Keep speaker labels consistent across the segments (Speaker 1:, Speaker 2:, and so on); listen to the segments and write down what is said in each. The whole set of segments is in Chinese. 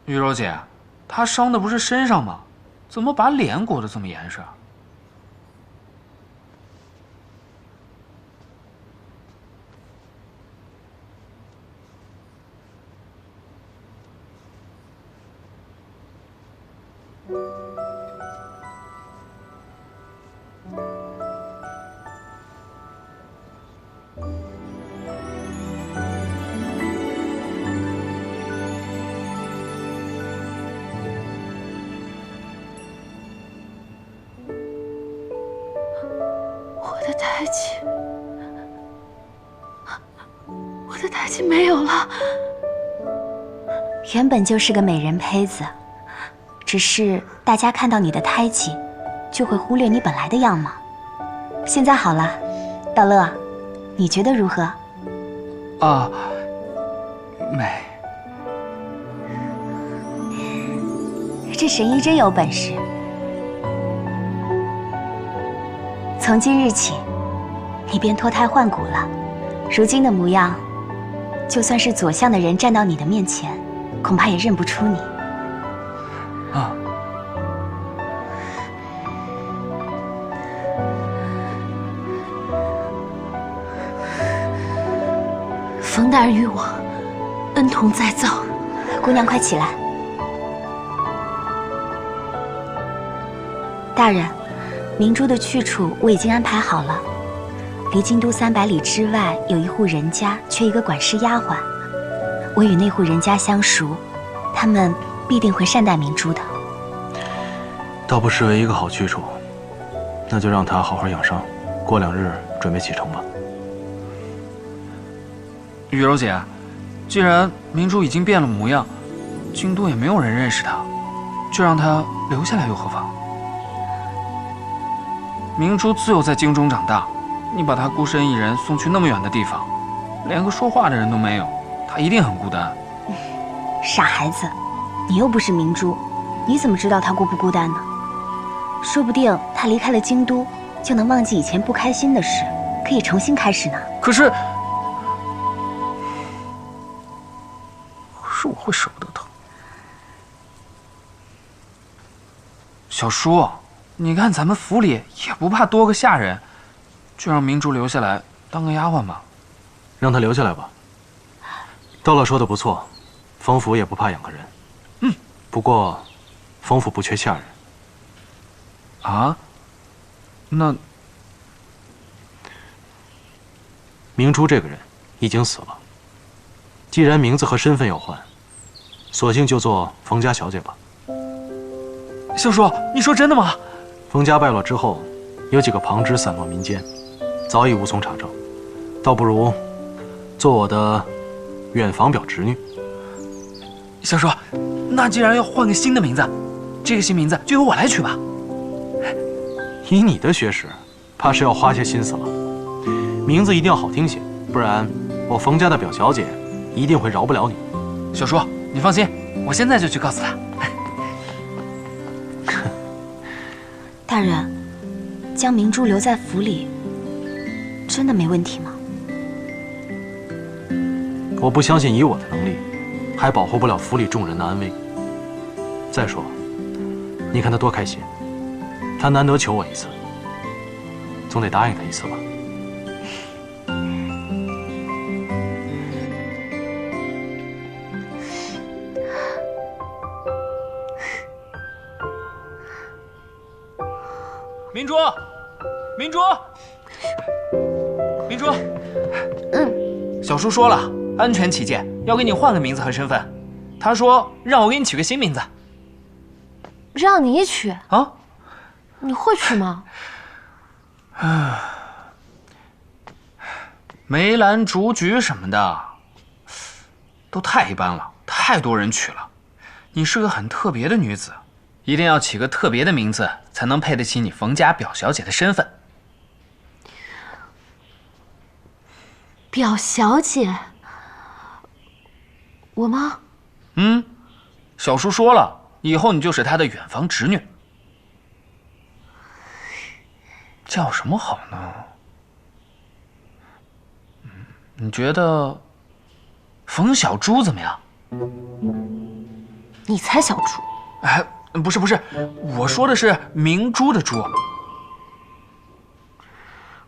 Speaker 1: 玉柔姐，他伤的不是身上吗？怎么把脸裹得这么严实啊？
Speaker 2: 我的胎记没有了。
Speaker 3: 原本就是个美人胚子，只是大家看到你的胎记，就会忽略你本来的样貌。现在好了，道乐，你觉得如何？
Speaker 1: 啊，美。
Speaker 3: 这神医真有本事。从今日起，你便脱胎换骨了。如今的模样，就算是左相的人站到你的面前，恐怕也认不出你。
Speaker 1: 啊。
Speaker 2: 冯大人与我恩同再造。
Speaker 3: 姑娘，快起来。大人，明珠的去处我已经安排好了。离京都300里之外有一户人家缺一个管事丫鬟，我与那户人家相熟，他们必定会善待明珠的。
Speaker 4: 倒不失为一个好去处，那就让他好好养伤，过2日准备启程吧。
Speaker 1: 雨柔姐，既然明珠已经变了模样，京都也没有人认识她，就让她留下来又何妨？明珠自幼在京中长大，你把她孤身一人送去那么远的地方，连个说话的人都没有，她一定很孤单。
Speaker 3: 傻孩子，你又不是明珠，你怎么知道她孤不孤单呢？说不定她离开了京都，就能忘记以前不开心的事，可以重新开始呢。
Speaker 1: 可是我会舍不得她。小叔，你看咱们府里也不怕多个下人，就让明珠留下来当个丫鬟吧。
Speaker 4: 让她留下来吧。道乐说的不错，冯府也不怕养个人。
Speaker 1: 嗯，
Speaker 4: 不过，冯府不缺下人。
Speaker 1: 啊？那
Speaker 4: 明珠这个人已经死了，既然名字和身份要换，索性就做冯家小姐吧。
Speaker 1: 小叔，你说真的吗？
Speaker 4: 冯家败落之后，有几个旁支散落民间，早已无从查证，倒不如做我的远房表侄女。
Speaker 1: 小叔，那既然要换个新的名字，这个新名字就由我来取吧。
Speaker 4: 以你的学识，怕是要花些心思了。名字一定要好听些，不然我冯家的表小姐一定会饶不了你。
Speaker 1: 小叔，你放心，我现在就去告诉他。
Speaker 3: 大人，将明珠留在府里，真的没问题吗？
Speaker 4: 我不相信以我的能力，还保护不了府里众人的安危。再说，你看他多开心，他难得求我一次，总得答应他一次吧。
Speaker 1: 明珠，明珠，明珠，小叔说了，安全起见，要给你换个名字和身份。他说让我给你取个新名字。
Speaker 2: 让你取
Speaker 1: 啊？
Speaker 2: 你会取吗？
Speaker 1: 梅兰竹菊什么的，都太一般了，太多人取了。你是个很特别的女子，一定要起个特别的名字，才能配得起你冯家表小姐的身份。
Speaker 2: 表小姐，我吗？
Speaker 1: 小叔说了，以后你就是他的远房侄女。叫什么好呢？你觉得冯小珠怎么样？
Speaker 2: 你才小猪。
Speaker 1: 哎，不是，我说的是明珠的珠。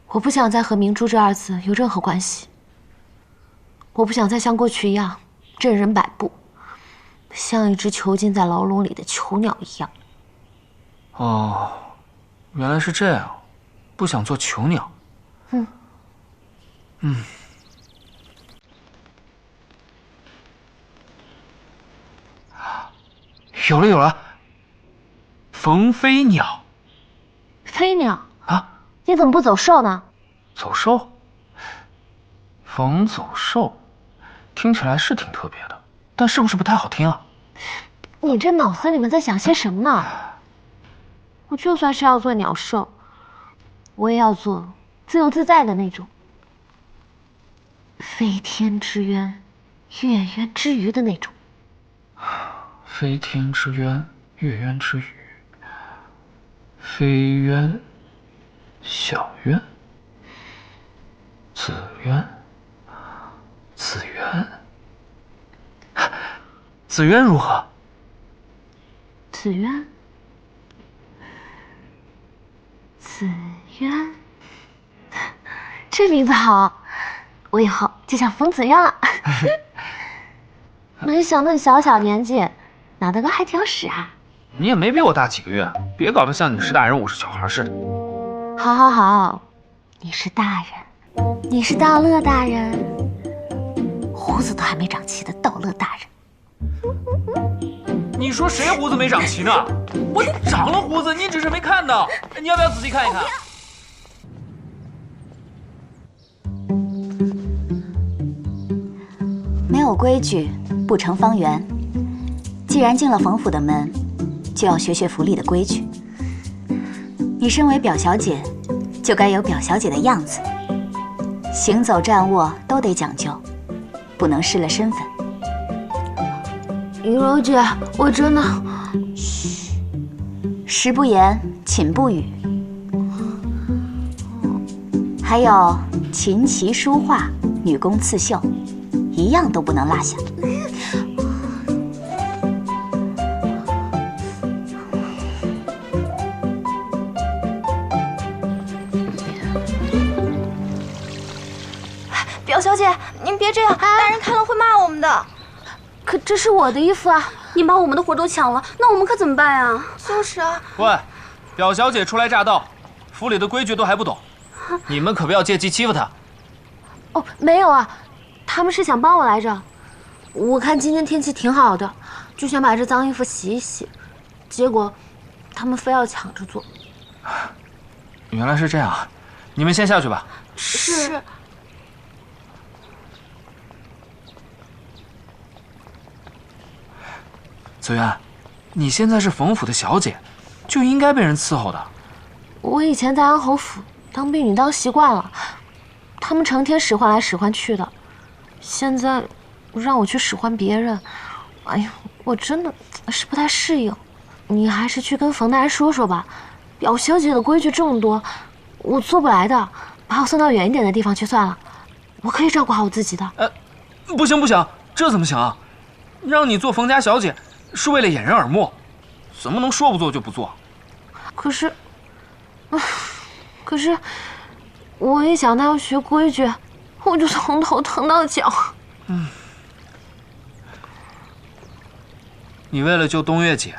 Speaker 2: 我不想再和明珠这2字有任何关系。我不想再像过去一样任人摆布，像一只囚禁在牢笼里的囚鸟一样。
Speaker 1: 哦，原来是这样，不想做囚鸟。有了，冯飞鸟
Speaker 2: 飞鸟
Speaker 1: 啊！
Speaker 2: 你怎么不走兽呢？
Speaker 1: 走兽，冯走兽，听起来是挺特别的，但是不是不太好听啊？
Speaker 2: 你这脑子里面在想些什么呢？我就算是要做鸟兽，我也要做自由自在的那种，飞天之渊，月渊之鱼的那种。
Speaker 1: 飞天之渊，月渊之鱼，飞渊，小渊，紫渊，紫渊，紫渊如何？
Speaker 2: 紫渊，紫渊，这名字好，我以后就叫冯紫渊了。没想到你小年纪脑袋瓜还挺好使啊！
Speaker 1: 你也没比我大几个月，别搞得像你是大人我是小孩似的。
Speaker 2: 好，你是大人，你是道乐大人，胡子都还没长齐的道乐大人。
Speaker 1: 你说谁胡子没长齐呢？我长了胡子，你只是没看到。你要不要仔细看一看？
Speaker 3: 没有规矩不成方圆。既然进了冯府的门，就要学府里的规矩。你身为表小姐，就该有表小姐的样子，行走站卧都得讲究，不能失了身份。
Speaker 2: 云柔姐，我真的……
Speaker 3: 嘘，食不言，寝不语。还有琴棋书画、女工刺绣，一样都不能落下。
Speaker 5: 表小姐，您别这样，大人看了会骂我们的。
Speaker 2: 可这是我的衣服啊！
Speaker 5: 您把我们的活都抢了，那我们可怎么办啊？就是啊。
Speaker 1: 喂，表小姐初来乍到，府里的规矩都还不懂，你们可不要借机欺负她。
Speaker 2: 哦，没有啊，他们是想帮我来着。我看今天天气挺好的，就想把这脏衣服洗一洗，结果他们非要抢着做。
Speaker 1: 原来是这样，你们先下去吧。
Speaker 5: 是。
Speaker 1: 紫渊，你现在是冯府的小姐，就应该被人伺候的。
Speaker 2: 我以前在安侯府当婢女当习惯了，他们成天使唤来使唤去的，现在让我去使唤别人，哎呀，我真的是不太适应。你还是去跟冯大人说说吧，表小姐的规矩这么多，我做不来的，把我送到远一点的地方去算了，我可以照顾好我自己的。
Speaker 1: 不行，这怎么行啊？让你做冯家小姐是为了掩人耳目，怎么能说不做就不做？
Speaker 2: 可是，我一想到要学规矩，我就从头疼到脚。
Speaker 1: 你为了救东岳姐，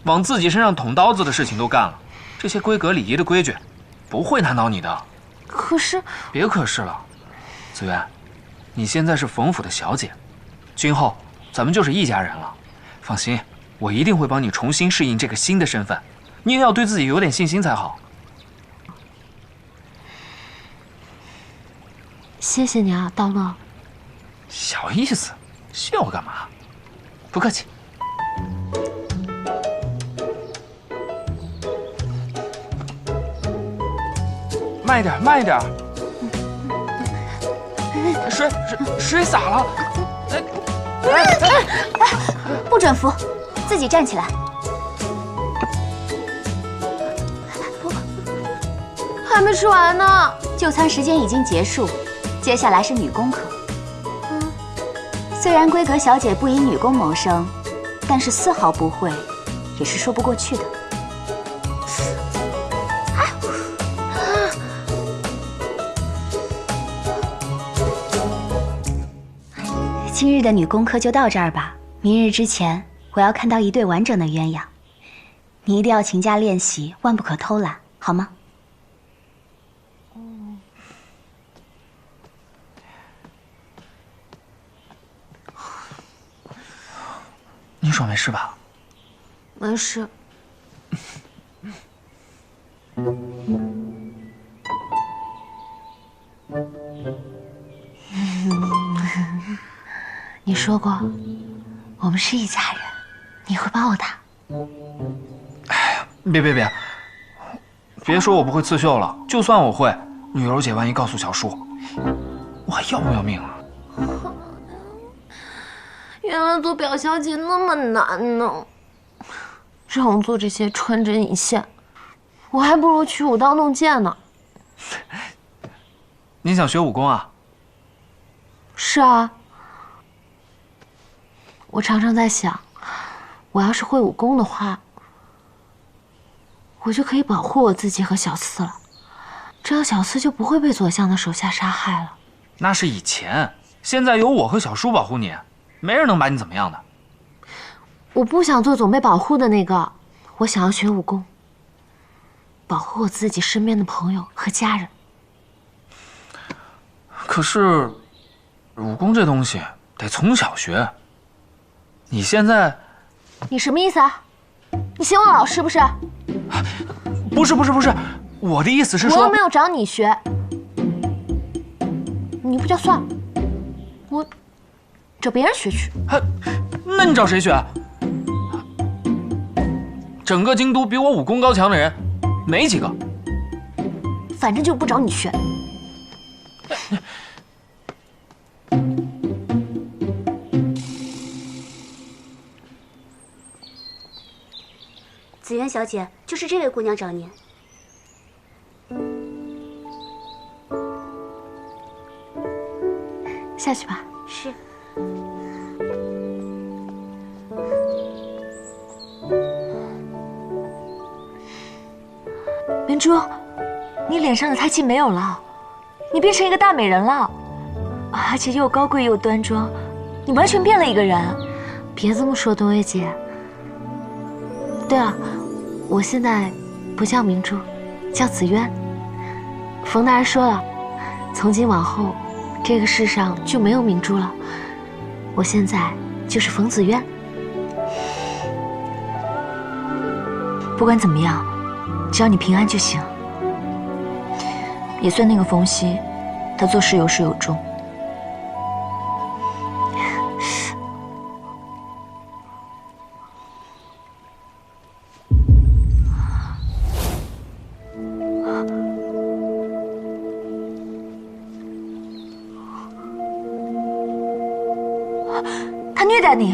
Speaker 1: 往自己身上捅刀子的事情都干了，这些规格礼仪的规矩，不会难倒你的。
Speaker 2: 可是，
Speaker 1: 别可是了，紫渊，你现在是冯府的小姐，今后咱们就是一家人了。放心，我一定会帮你重新适应这个新的身份。你也要对自己有点信心才好。
Speaker 2: 谢谢你啊，道乐。
Speaker 1: 小意思，谢我干嘛？不客气。慢一点。水洒了。
Speaker 3: 不准扶，自己站起来。
Speaker 2: 还没吃完呢。
Speaker 3: 就餐时间已经结束，接下来是女工课。虽然闺阁小姐不以女工谋生，但是丝毫不会，也是说不过去的。今日的女工课就到这儿吧。明日之前，我要看到一对完整的鸳鸯。你一定要勤加练习，万不可偷懒，好吗？
Speaker 1: 你手没事吧？
Speaker 2: 没事。你说过，我们是一家人，你会帮我的。
Speaker 1: 别说我不会刺绣了，就算我会，女柔姐万一告诉小叔，我还要不要命了？
Speaker 2: 原来做表小姐那么难呢，让我做这些穿针引线，我还不如去舞刀弄剑呢。
Speaker 1: 你想学武功啊？
Speaker 2: 是啊，我常常在想，我要是会武功的话，我就可以保护我自己和小四了，这样小四就不会被左相的手下杀害了。
Speaker 1: 那是以前，现在有我和小叔保护你，没人能把你怎么样的。
Speaker 2: 我不想做总被保护的那个，我想要学武功，保护我自己身边的朋友和家人。
Speaker 1: 可是，武功这东西得从小学。你现在，
Speaker 2: 你什么意思啊？你嫌我老实不是？
Speaker 1: 不是，我的意思是说，
Speaker 2: 我又没有找你学，你不就算了，我找别人学去。
Speaker 1: 那你找谁学？整个京都比我武功高强的人没几个。
Speaker 2: 反正就不找你学。
Speaker 5: 紫渊小姐，就是这位姑娘找您。
Speaker 2: 下去吧。
Speaker 5: 是。
Speaker 2: 明珠，你脸上的胎记没有了，你变成一个大美人了，而且又高贵又端庄，你完全变了一个人。别这么说，东薇姐。对了，我现在不叫明珠，叫紫渊。冯大人说了，从今往后，这个世上就没有明珠了。我现在就是冯紫渊。
Speaker 6: 不管怎么样，只要你平安就行。也算那个冯熙，他做事有始有终。他虐待你？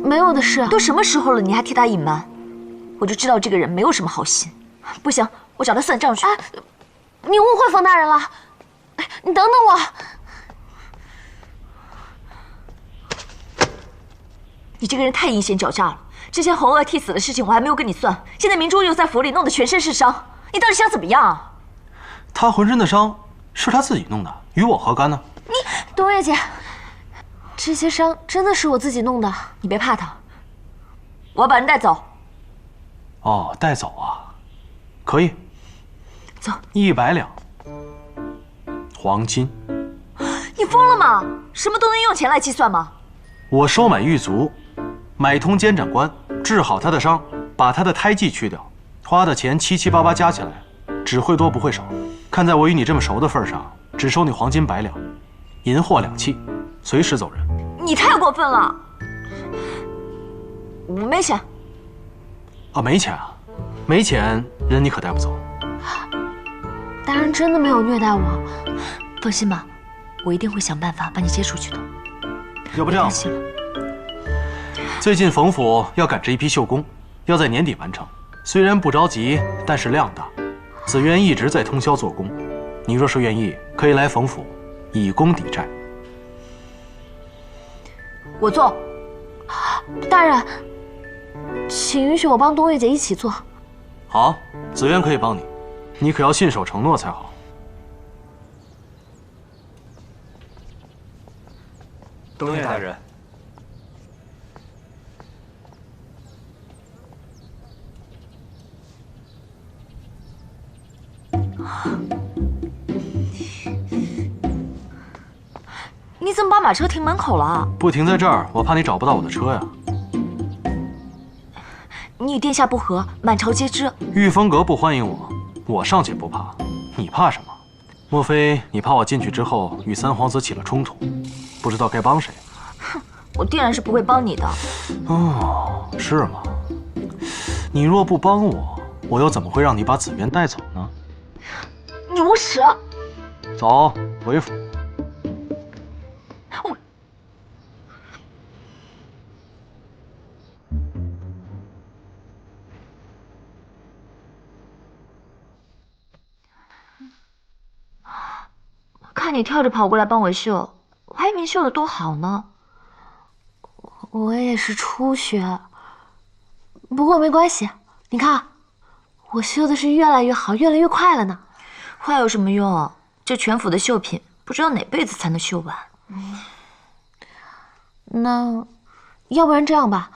Speaker 2: 没有的事。
Speaker 6: 都什么时候了，你还替他隐瞒？我就知道这个人没有什么好心。不行，我找他算账去。
Speaker 2: 哎，你误会冯大人了。哎，你等等我。
Speaker 6: 你这个人太阴险狡诈了。之前红娥替死的事情我还没有跟你算，现在明珠又在府里弄得全身是伤，你到底想怎么样啊？
Speaker 4: 他浑身的伤是他自己弄的，与我何干呢？
Speaker 2: 东月姐，这些伤真的是我自己弄的。
Speaker 6: 你别怕他，我要把人带走。
Speaker 4: 哦，带走啊，可以。
Speaker 6: 走
Speaker 4: ，100两黄金。
Speaker 6: 你疯了吗？什么都能用钱来计算吗？
Speaker 4: 我收买狱卒，买通监斩官，治好他的伤，把他的胎记去掉，花的钱七七八八加起来，只会多不会少。看在我与你这么熟的份上，只收你黄金100两，银货2器，随时走人。
Speaker 6: 你太过分了！我没钱。
Speaker 4: 啊，没钱啊？没钱，人你可带不走。
Speaker 2: 大人真的没有虐待我，
Speaker 6: 放心吧，我一定会想办法把你接出去的。
Speaker 4: 要不这样，最近冯府要赶制一批绣工，要在年底完成。虽然不着急，但是量大。紫渊一直在通宵做工，你若是愿意，可以来冯府以工抵债。
Speaker 6: 我做。
Speaker 2: 大人，请允许我帮东月姐一起做。
Speaker 4: 好，紫渊可以帮你，你可要信守承诺才好。
Speaker 7: 东岳大人，
Speaker 6: 你怎么把马车停门口了？
Speaker 4: 不停在这儿，我怕你找不到我的车呀。
Speaker 6: 你与殿下不和，满朝皆知。
Speaker 4: 玉风阁不欢迎我，我尚且不怕，你怕什么？莫非你怕我进去之后与三皇子起了冲突，不知道该帮谁？
Speaker 6: 哼，我定然是不会帮你的。
Speaker 4: 哦，是吗？你若不帮我，我又怎么会让你把紫渊带走呢？
Speaker 6: 你无耻！
Speaker 4: 走，回府。
Speaker 6: 看你跳着跑过来帮我绣，我还以为绣得多好呢。
Speaker 2: 我也是初学，不过没关系，你看，我绣的是越来越好，越来越快了呢。
Speaker 6: 快有什么用？这全府的绣品，不知道哪辈子才能绣完。
Speaker 2: 那，要不然这样吧，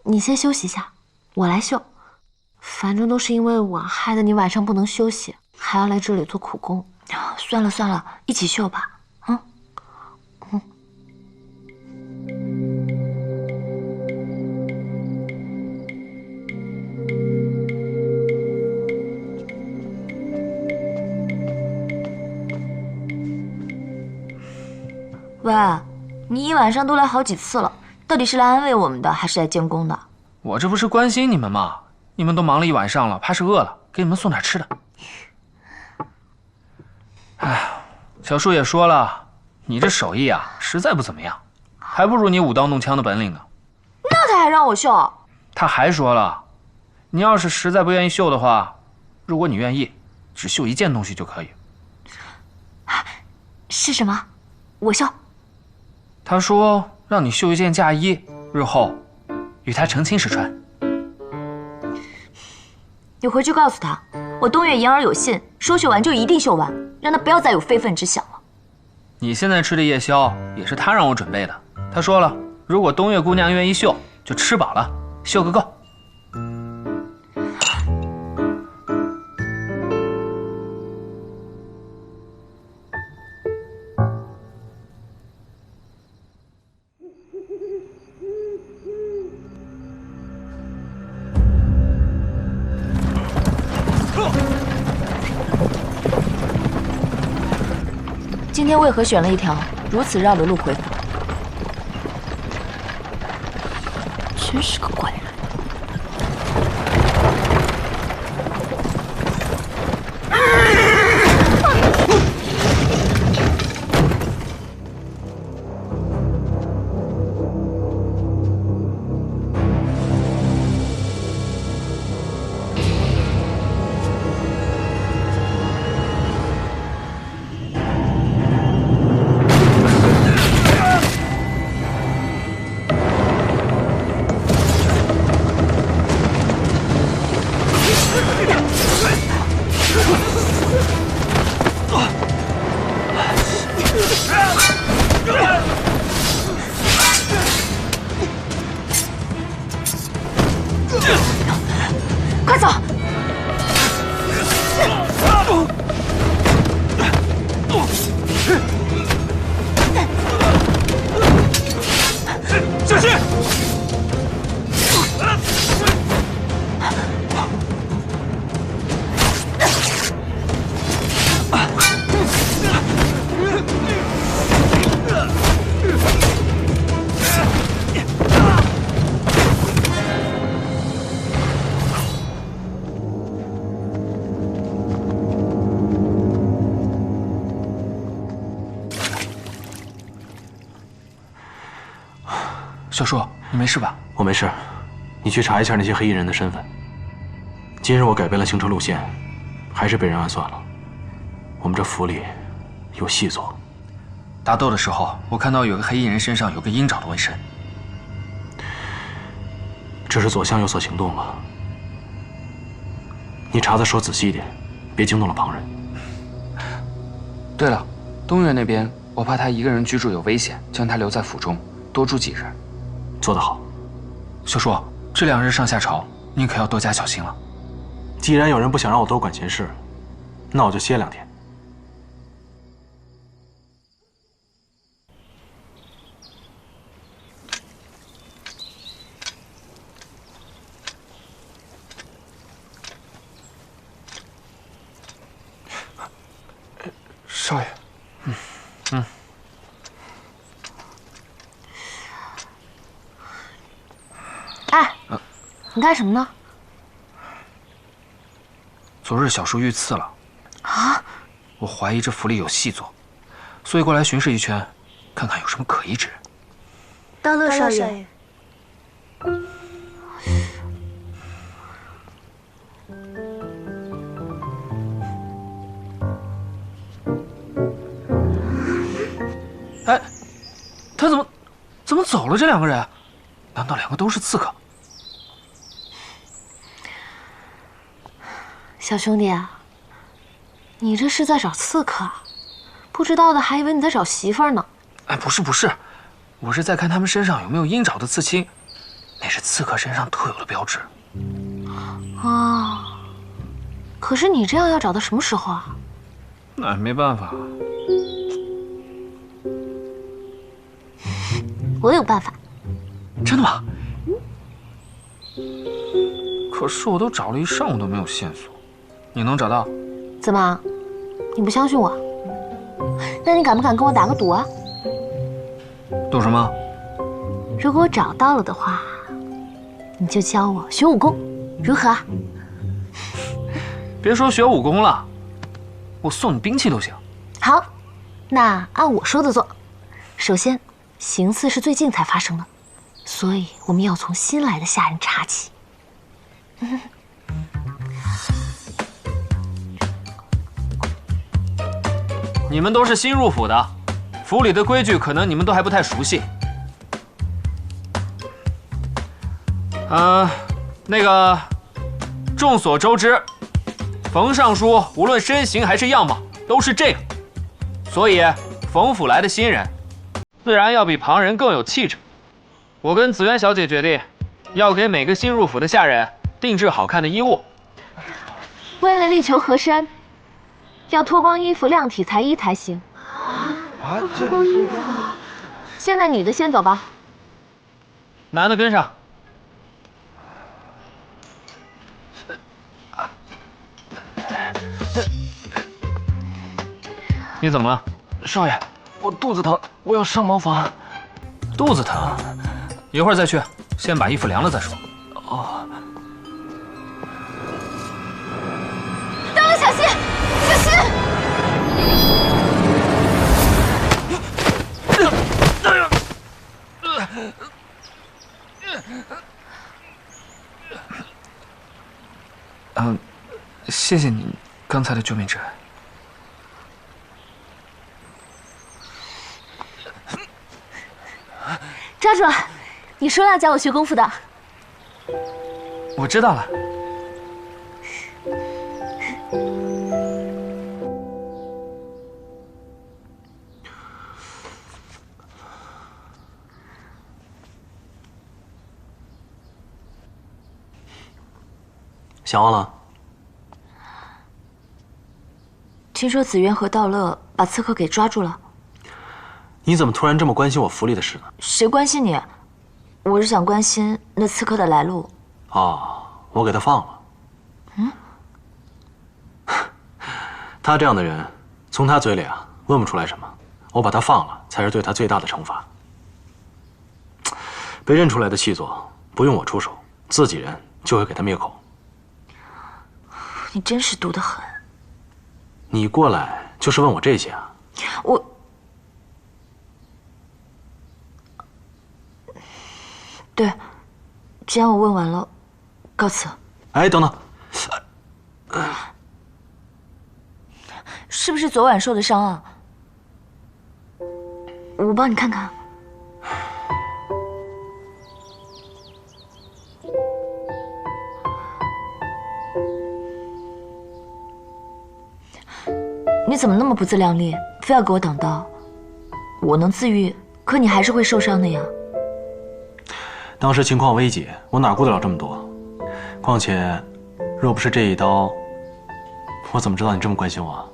Speaker 2: 你先休息一下，我来绣。反正都是因为我害得你晚上不能休息，还要来这里做苦工。
Speaker 6: 算了算了，一起绣吧。喂，你一晚上都来好几次了，到底是来安慰我们的，还是来监工的？
Speaker 1: 我这不是关心你们吗？你们都忙了一晚上了，怕是饿了，给你们送点吃的。哎，小树也说了，你这手艺啊，实在不怎么样，还不如你舞刀弄枪的本领呢。
Speaker 6: 那他还让我绣？
Speaker 1: 他还说了，你要是实在不愿意绣的话，如果你愿意，只绣一件东西就可以。
Speaker 6: 是什么？我绣。
Speaker 1: 他说让你绣一件嫁衣，日后与他成亲时穿。
Speaker 6: 你回去告诉他，我东岳言而有信，说绣完就一定绣完，让他不要再有非分之想了。
Speaker 1: 你现在吃的夜宵也是他让我准备的。他说了，如果东岳姑娘愿意绣，就吃饱了，绣个够。
Speaker 6: 今天为何选了一条如此绕的路回府？真是个怪人。快走！
Speaker 7: 小心！
Speaker 1: 小树，你没事吧？
Speaker 4: 我没事，你去查一下那些黑衣人的身份。今日我改变了行车路线，还是被人暗算了。我们这府里有戏做。
Speaker 1: 打斗的时候，我看到有个黑衣人身上有个鹰爪的纹身。
Speaker 4: 这是左相有所行动了。你查的时候仔细一点，别惊动了旁人。
Speaker 1: 对了，东岳那边，我怕他一个人居住有危险，将他留在府中，多住几日。
Speaker 4: 做得好。
Speaker 1: 小叔，这2日上下朝，你可要多加小心了。
Speaker 4: 既然有人不想让我多管闲事，那我就歇2天。
Speaker 1: 少爷，
Speaker 2: 哎，你干什么呢？
Speaker 1: 昨日小叔遇刺了。啊！我怀疑这府里有细作，所以过来巡视一圈，看看有什么可疑之人。
Speaker 5: 道乐少爷，
Speaker 1: 哎，他怎么走了？这2个人，难道2个都是刺客？
Speaker 2: 小兄弟啊，你这是在找刺客啊？不知道的还以为你在找媳妇儿呢。
Speaker 1: 哎，不是，我是在看他们身上有没有鹰爪的刺青，那是刺客身上特有的标志。
Speaker 2: 啊，可是你这样要找到什么时候啊？
Speaker 1: 那没办法。
Speaker 2: 我有办法。
Speaker 1: 真的吗？可是我都找了一上午都没有线索，你能找到？
Speaker 2: 怎么，你不相信我？那你敢不敢跟我打个赌啊？
Speaker 1: 赌什么？
Speaker 2: 如果我找到了的话，你就教我学武功，如何啊？
Speaker 1: 别说学武功了，我送你兵器都行。
Speaker 2: 好，那按我说的做。首先，行刺是最近才发生的，所以我们要从新来的下人查起。
Speaker 1: 你们都是新入府的，府里的规矩可能你们都还不太熟悉。那个，众所周知，冯尚书无论身形还是样貌都是这个，所以冯府来的新人，自然要比旁人更有气质。我跟紫渊小姐决定，要给每个新入府的下人定制好看的衣物。
Speaker 2: 为了力求河山，要脱光衣服量体裁衣才行。
Speaker 7: 啊，这
Speaker 2: 现在女的先走吧。
Speaker 1: 男的跟上。你怎么了？
Speaker 7: 少爷，我肚子疼，我要上茅房。
Speaker 1: 肚子疼，一会儿再去，先把衣服凉了再说。
Speaker 7: 哦，
Speaker 2: 大人小心，小心！
Speaker 1: 谢谢你刚才的救命之恩。
Speaker 2: 抓住！你说要教我学功夫的。
Speaker 1: 我知道了。
Speaker 4: 想忘了？
Speaker 6: 听说紫渊和道乐把刺客给抓住了。
Speaker 4: 你怎么突然这么关心我府里的事呢？
Speaker 6: 谁关心你？我是想关心那刺客的来路。
Speaker 4: 哦，我给他放了。
Speaker 6: 嗯？
Speaker 4: 他这样的人，从他嘴里问不出来什么。我把他放了，才是对他最大的惩罚。被认出来的细作，不用我出手，自己人就会给他灭口。
Speaker 6: 你真是毒得很。
Speaker 4: 你过来就是问我这些啊？
Speaker 6: 对，既然我问完了，告辞。
Speaker 4: 哎，等等，
Speaker 6: 是不是昨晚受的伤啊？我帮你看看。你怎么那么不自量力，非要给我挡刀？我能自愈，可你还是会受伤的呀。
Speaker 4: 当时情况危急，我哪顾得了这么多？况且，若不是这一刀，我怎么知道你这么关心我啊？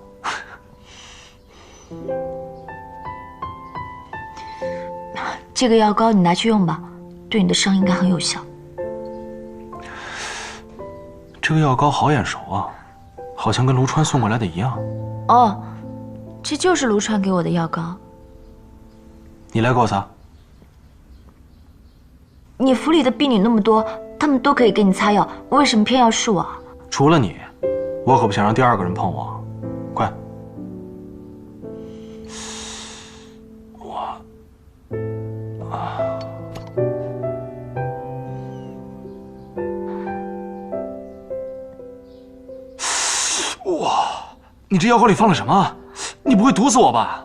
Speaker 6: 这个药膏你拿去用吧，对你的伤应该很有效。
Speaker 4: 这个药膏好眼熟啊，好像跟卢川送过来的一样。
Speaker 6: 哦，这就是卢川给我的药膏。
Speaker 4: 你来给我擦。
Speaker 6: 你府里的婢女那么多，她们都可以给你擦药，为什么偏要是我？
Speaker 4: 除了你，我可不想让第二个人碰我。快！哇！你这药膏里放了什么？你不会毒死我吧？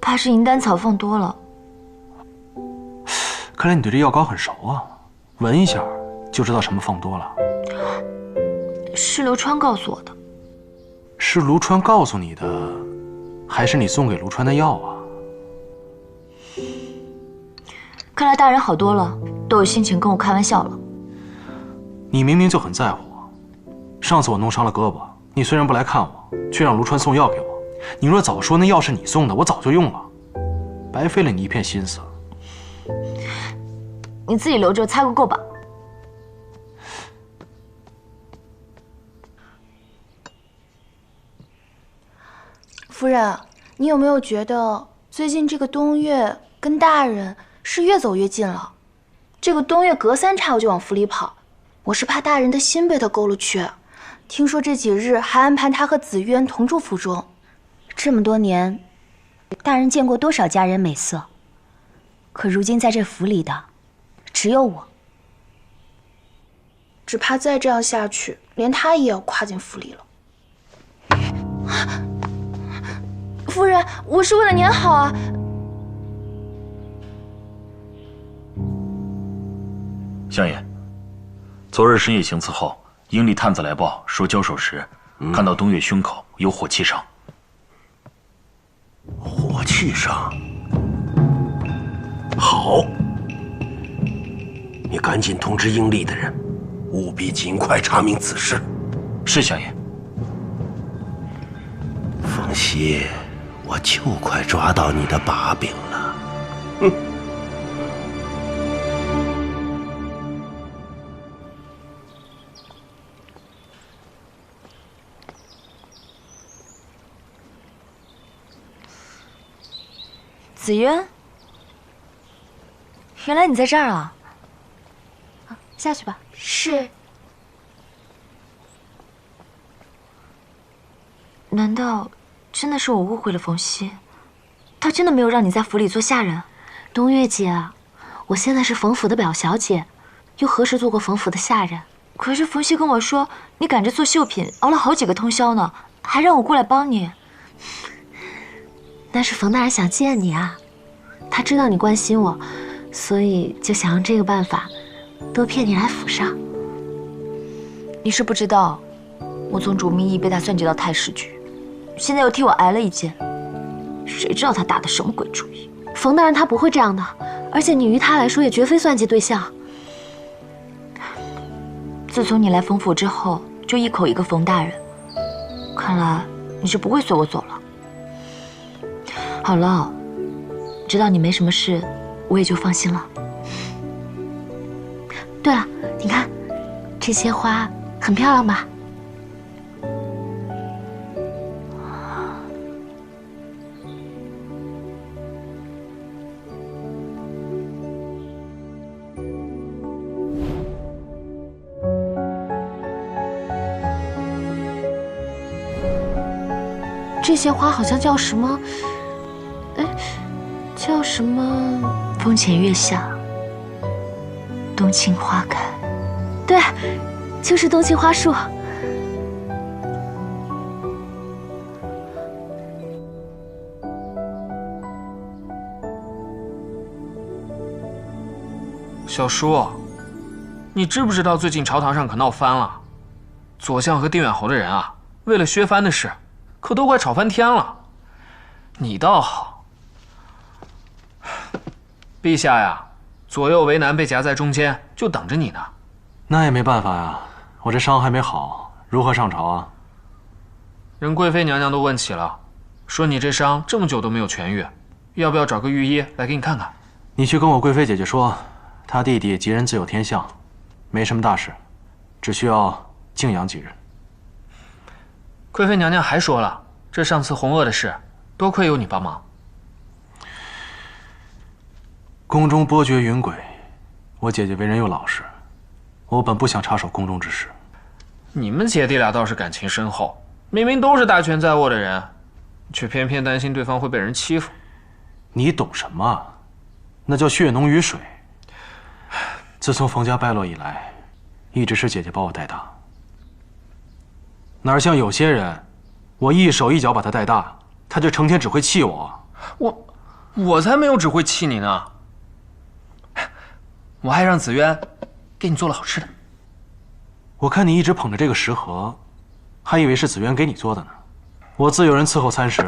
Speaker 6: 怕是银丹草放多了。
Speaker 4: 看来你对这药膏很熟啊，闻一下就知道什么放多了。
Speaker 6: 是刘川告诉我的。
Speaker 4: 是卢川告诉你的，还是你送给卢川的药啊？
Speaker 6: 看来大人好多了，都有心情跟我开玩笑了。
Speaker 4: 你明明就很在乎我。上次我弄伤了胳膊，你虽然不来看我，却让卢川送药给我。你若早说那药是你送的，我早就用了，白费了你一片心思。
Speaker 6: 你自己留着擦个够吧。
Speaker 8: 夫人，你有没有觉得最近这个东岳跟大人是越走越近了？这个东岳隔三差五就往府里跑，我是怕大人的心被他勾了去。听说这几日还安排他和紫渊同住府中。
Speaker 3: 这么多年，大人见过多少佳人美色？可如今在这府里的，只有我。
Speaker 8: 只怕再这样下去，连他也要跨进府里了。夫人，我是为了您好啊。
Speaker 9: 相爷，昨日深夜行刺后，营里探子来报说，交手时看到东岳胸口有火气伤。
Speaker 10: 火气伤？好，你赶紧通知营里的人，务必尽快查明此事。
Speaker 9: 是相爷。
Speaker 10: 凤溪，我就快抓到你的把柄了。哼！
Speaker 6: 紫渊，原来你在这儿啊！
Speaker 2: 下去吧。
Speaker 8: 是。
Speaker 6: 难道真的是我误会了冯熙？他真的没有让你在府里做下人？
Speaker 2: 东岳姐，我现在是冯府的表小姐，又何时做过冯府的下人？
Speaker 6: 可是冯熙跟我说，你赶着做绣品，熬了好几个通宵呢，还让我过来帮你。
Speaker 2: 那是冯大人想见你啊，他知道你关心我，所以就想用这个办法，多骗你来府上。
Speaker 6: 你是不知道，我从主秘驿被他算计到太师局，现在又替我挨了一剑，谁知道他打的什么鬼主意？
Speaker 2: 冯大人他不会这样的，而且你于他来说也绝非算计对象。
Speaker 6: 自从你来冯府之后，就一口一个冯大人，看来你是不会随我走了。好了，知道你没什么事，我也就放心了。
Speaker 2: 对了，你看，这些花很漂亮吧？这些花好像叫什么？哎，叫什么？
Speaker 6: 风前月下，冬青花开。
Speaker 2: 对，就是冬青花树。
Speaker 1: 小叔，你知不知道最近朝堂上可闹翻了？左相和定远侯的人啊，为了削藩的事，可都快吵翻天了。你倒好，陛下呀，左右为难，被夹在中间，就等着你呢。
Speaker 4: 那也没办法呀，我这伤还没好，如何上朝啊？
Speaker 1: 人贵妃娘娘都问起了，说你这伤这么久都没有痊愈，要不要找个御医来给你看看？
Speaker 4: 你去跟我贵妃姐姐说，她弟弟吉人自有天相，没什么大事，只需要静养几日。
Speaker 1: 贵妃娘娘还说了，这上次洪鄂的事，多亏有你帮忙。
Speaker 4: 宫中波谲云诡，我姐姐为人又老实，我本不想插手宫中之事。
Speaker 1: 你们姐弟俩倒是感情深厚，明明都是大权在握的人，却偏偏担心对方会被人欺负。
Speaker 4: 你懂什么？那叫血浓于水。自从冯家败落以来，一直是姐姐把我带大。哪像有些人，我一手一脚把他带大，他就成天只会气我。
Speaker 1: 我才没有只会气你呢。我还让紫渊给你做了好吃的。
Speaker 4: 我看你一直捧着这个食盒，还以为是紫渊给你做的呢。我自有人伺候餐食，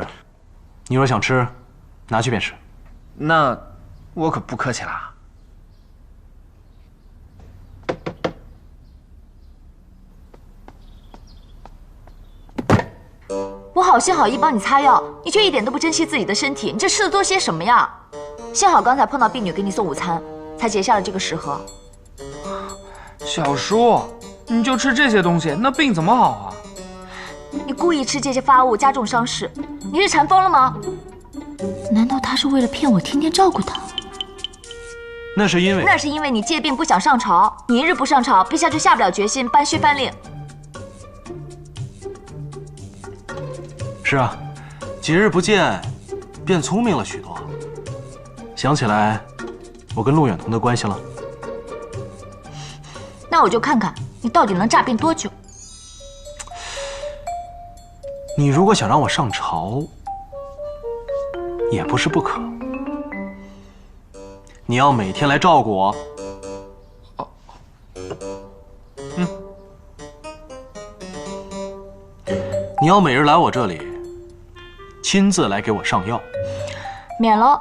Speaker 4: 你若想吃，拿去便是。
Speaker 1: 那我可不客气啦。
Speaker 6: 我好心好意帮你擦药，你却一点都不珍惜自己的身体，你这吃的都些什么呀？幸好刚才碰到婢女给你送午餐，才结下了这个食盒。
Speaker 1: 小叔，你就吃这些东西，那病怎么好啊？
Speaker 6: 你故意吃这些发物，加重伤势，你是馋疯了吗？难道他是为了骗我天天照顾他？
Speaker 4: 那是因为
Speaker 6: 你借病不想上朝，你一日不上朝，陛下就下不了决心颁削藩令。
Speaker 4: 是啊，几日不见，变聪明了许多。想起来，我跟陆远彤的关系了。
Speaker 6: 那我就看看你到底能诈病多久。
Speaker 4: 你如果想让我上朝，也不是不可。你要每天来照顾我。你要每日来我这里，亲自来给我上药。
Speaker 6: 免了，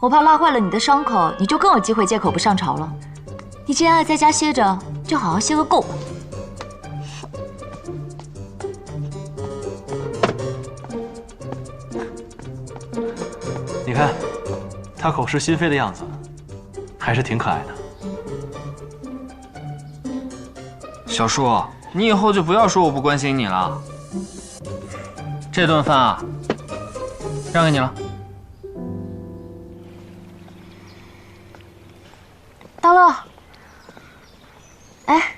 Speaker 6: 我怕拉坏了你的伤口，你就更有机会借口不上朝了。你既然爱在家歇着，就好好歇个够吧。
Speaker 4: 你看，他口是心非的样子，还是挺可爱的。
Speaker 1: 小叔，你以后就不要说我不关心你了。这顿饭啊，让给你了。
Speaker 2: 大乐，哎，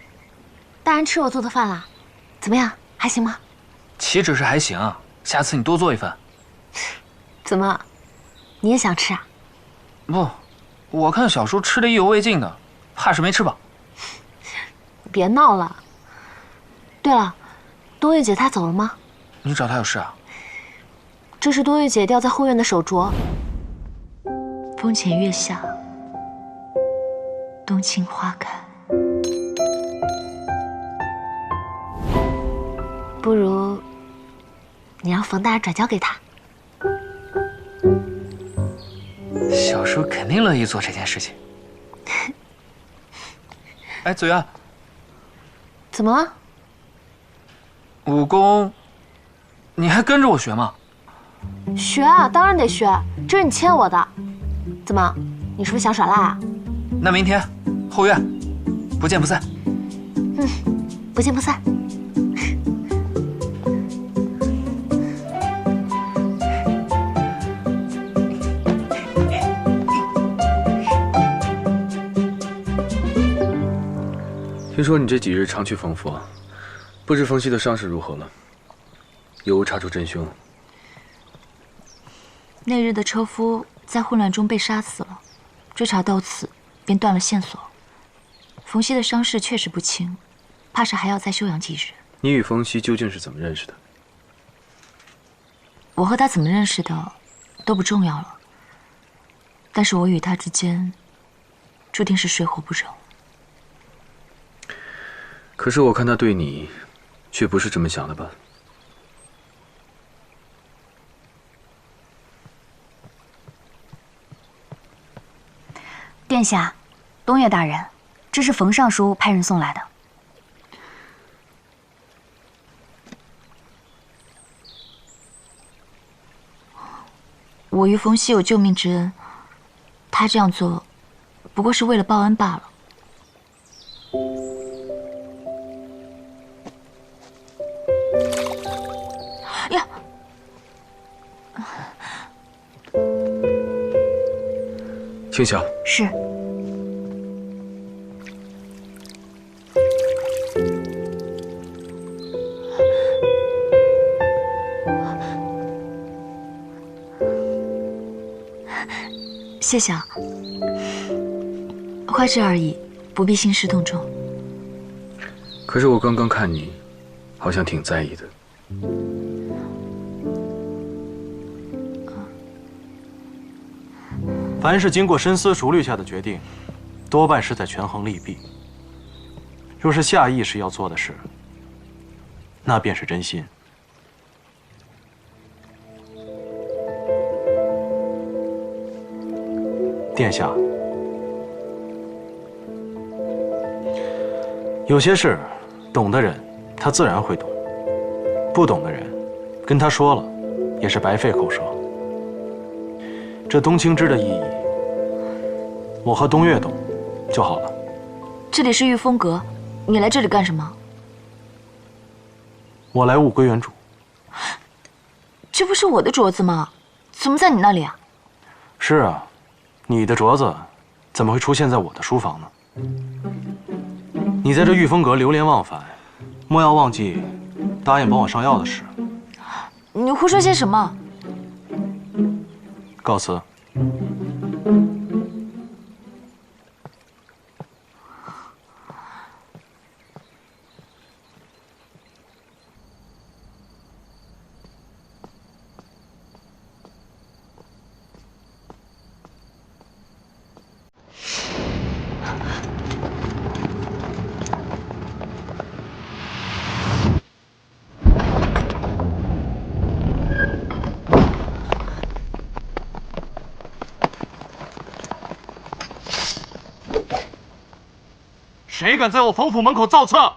Speaker 2: 大人吃我做的饭啦，怎么样？还行吗？
Speaker 1: 岂止是还行，下次你多做一份。
Speaker 2: 怎么，你也想吃啊？
Speaker 1: 不，我看小叔吃的意犹未尽的，怕是没吃饱。
Speaker 2: 别闹了。对了，冬玉姐她走了吗？
Speaker 1: 你找她有事啊？
Speaker 2: 这是冬玉姐吊在后院的手镯。
Speaker 6: 风前月下，冬青花开。
Speaker 2: 不如你让冯大人转交给她。
Speaker 1: 小叔肯定乐意做这件事情。哎，子渊，
Speaker 2: 怎么了？
Speaker 1: 武功，你还跟着我学吗？
Speaker 2: 学啊，当然得学，这是你欠我的。怎么，你是不是想耍赖啊？
Speaker 1: 那明天后院不见不散。
Speaker 2: 不见不散。
Speaker 11: 听说你这几日常去冯府，不知冯熙的伤势如何了？有无查出真凶？
Speaker 6: 那日的车夫在混乱中被杀死了，追查到此便断了线索。冯熙的伤势确实不轻，怕是还要再休养几日。
Speaker 11: 你与冯熙究竟是怎么认识的？
Speaker 6: 我和他怎么认识的都不重要了，但是我与他之间注定是水火不容。
Speaker 11: 可是我看他对你，却不是这么想的吧？
Speaker 3: 殿下，东岳大人，这是冯尚书派人送来的。
Speaker 6: 我与冯熙有救命之恩，他这样做，不过是为了报恩罢了。呀！
Speaker 11: 青晓，
Speaker 3: 是。
Speaker 6: 谢谢啊，坏事而已，不必兴师动众。
Speaker 11: 可是我刚刚看你，好像挺在意的。
Speaker 4: 凡是经过深思熟虑下的决定，多半是在权衡利弊。若是下意识要做的事，那便是真心。殿下，有些事，懂的人他自然会懂，不懂的人，跟他说了，也是白费口舌。这冬青枝的意义，我和东岳懂就好了。
Speaker 6: 这里是御风阁，你来这里干什么？
Speaker 4: 我来物归原主。
Speaker 6: 这不是我的镯子吗？怎么在你那里啊？
Speaker 4: 是啊。你的镯子怎么会出现在我的书房呢？你在这御风阁流连忘返，莫要忘记答应帮我上药的事。
Speaker 6: 你胡说些什么？
Speaker 4: 告辞。
Speaker 12: 谁敢在我冯府门口造册？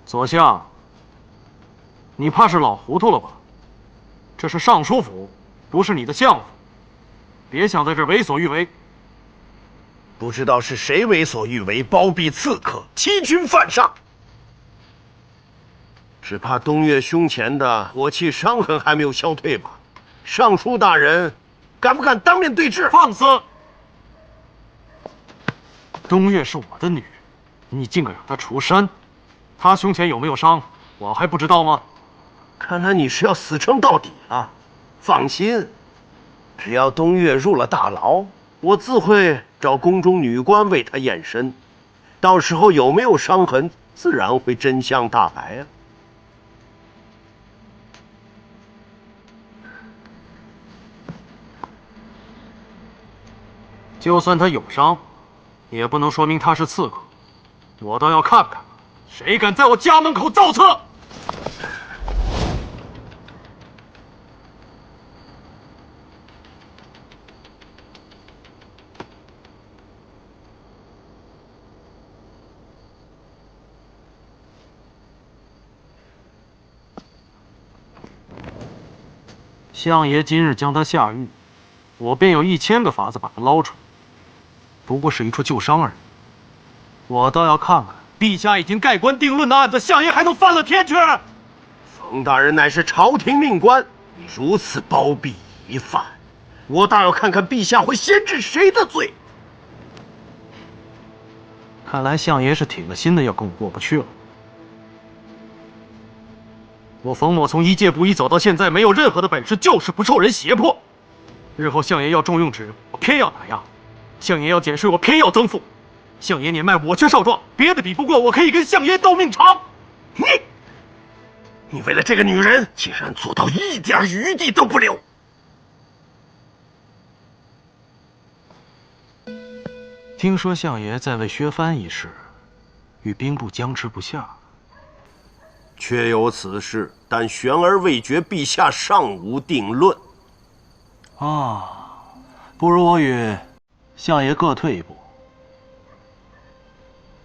Speaker 12: 左相，你怕是老糊涂了吧？这是尚书府，不是你的相府，别想在这为所欲为。
Speaker 10: 不知道是谁为所欲为，包庇刺客，欺君犯上。只怕东岳胸前的火气伤痕还没有消退吧？尚书大人，敢不敢当面对质？
Speaker 12: 放肆！东岳是我的女人，你竟敢让她出山，她胸前有没有伤，我还不知道吗？
Speaker 10: 看来你是要死撑到底啊！放心，只要东岳入了大牢，我自会找宫中女官为他验身，到时候有没有伤痕，自然会真相大白啊！
Speaker 12: 就算他有伤，也不能说明他是刺客。我倒要看看，谁敢在我家门口造册！相爷今日将他下狱，我便有1000个法子把他捞出来。不过是一处旧伤而已。我倒要看看，陛下已经盖棺定论的案子，相爷还能翻了天去？
Speaker 10: 冯大人乃是朝廷命官，你如此包庇疑犯，我倒要看看陛下会先治谁的罪。
Speaker 12: 看来相爷是铁了心的要跟我过不去了。我冯某从一介布衣走到现在，没有任何的本事，就是不受人胁迫。日后相爷要重用之人，我偏要打压；相爷要减税，我偏要增赋。相爷年迈，我却少壮，别的比不过，我可以跟相爷斗命长。
Speaker 10: 你为了这个女人，竟然做到一点余地都不留。
Speaker 12: 听说相爷在为削藩一事，与兵部僵持不下。
Speaker 10: 确有此事，但悬而未决，陛下尚无定论。
Speaker 4: 啊，不如我与相爷各退一步。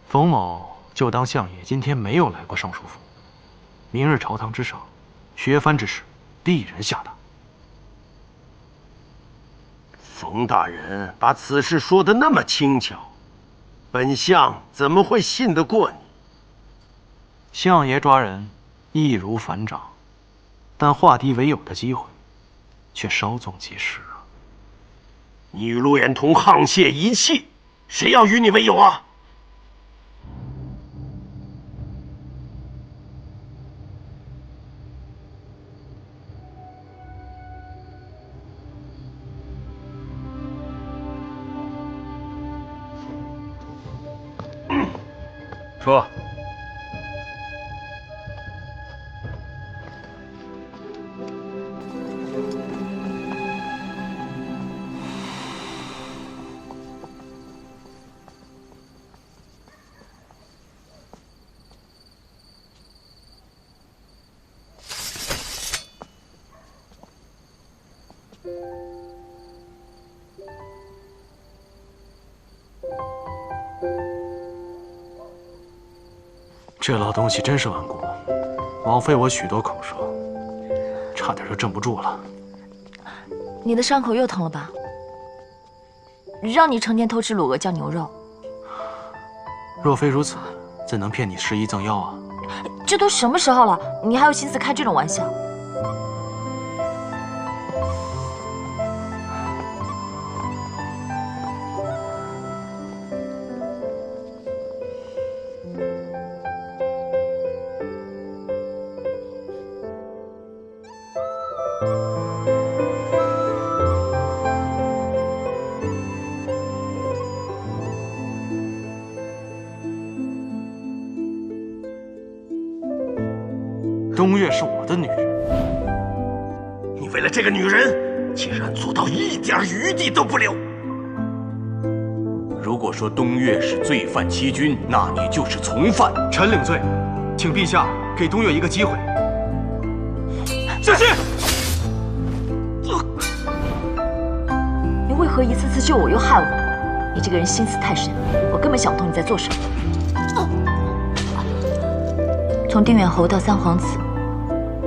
Speaker 12: 冯某就当相爷今天没有来过尚书府，明日朝堂之上，削藩之事，鄙人下达。
Speaker 10: 冯大人把此事说得那么轻巧，本相怎么会信得过你？
Speaker 12: 相爷抓人易如反掌，但化敌为友的机会却稍纵即逝啊！
Speaker 10: 你与陆远同沆瀣一气，谁要与你为友啊？
Speaker 11: 说。
Speaker 4: 这老东西真是顽固，枉费我许多口舌，差点就镇不住了。
Speaker 6: 你的伤口又疼了吧？让你成天偷吃卤鹅酱牛肉，
Speaker 4: 若非如此，怎能骗你拾遗赠妖啊？
Speaker 6: 这都什么时候了，你还有心思开这种玩笑？
Speaker 4: 东岳是我的女人，
Speaker 10: 你为了这个女人，竟然做到一点余地都不留。
Speaker 13: 如果说东岳是罪犯欺君，那你就是从犯。
Speaker 11: 臣领罪，请陛下给东岳一个机会。小心！
Speaker 6: 你为何一次次救我又害我？你这个人心思太深，我根本想不通你在做什么。从定远侯到三皇子，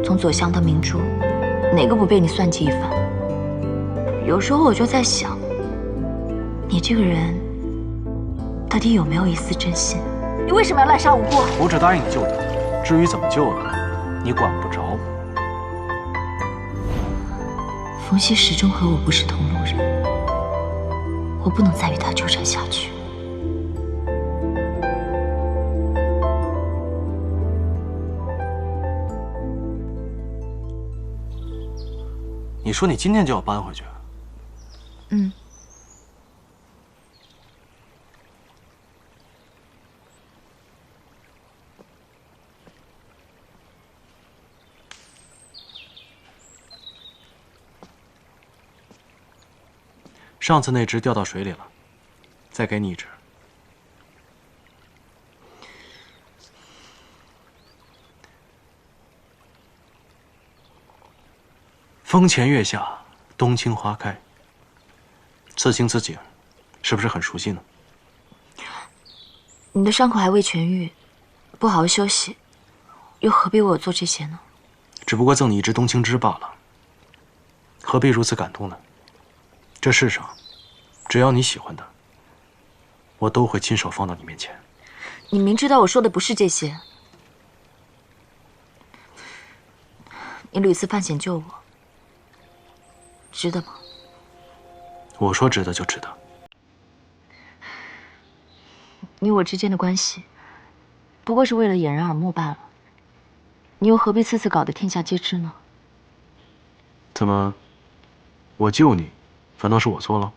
Speaker 6: 从左相到明珠，哪个不被你算计一番？有时候我就在想，你这个人到底有没有一丝真心？你为什么要滥杀无辜？
Speaker 4: 我只答应你救他，至于怎么救的，你管不着。
Speaker 6: 冯熙始终和我不是同路人，我不能再与他纠缠下去。
Speaker 4: 你说你今天就要搬回去？
Speaker 6: 嗯。
Speaker 4: 上次那只掉到水里了，再给你一只。风前月下，冬青花开。此情此景，是不是很熟悉呢？
Speaker 6: 你的伤口还未痊愈，不好好休息，又何必为我做这些呢？
Speaker 4: 只不过赠你一只冬青枝罢了，何必如此感动呢？这世上，只要你喜欢的，我都会亲手放到你面前。
Speaker 6: 你明知道我说的不是这些，你屡次犯险救我，值得吗？
Speaker 4: 我说值得就值得。
Speaker 6: 你我之间的关系，不过是为了掩人耳目罢了。你又何必次次搞得天下皆知呢？
Speaker 4: 怎么，我救你，反倒是我错了？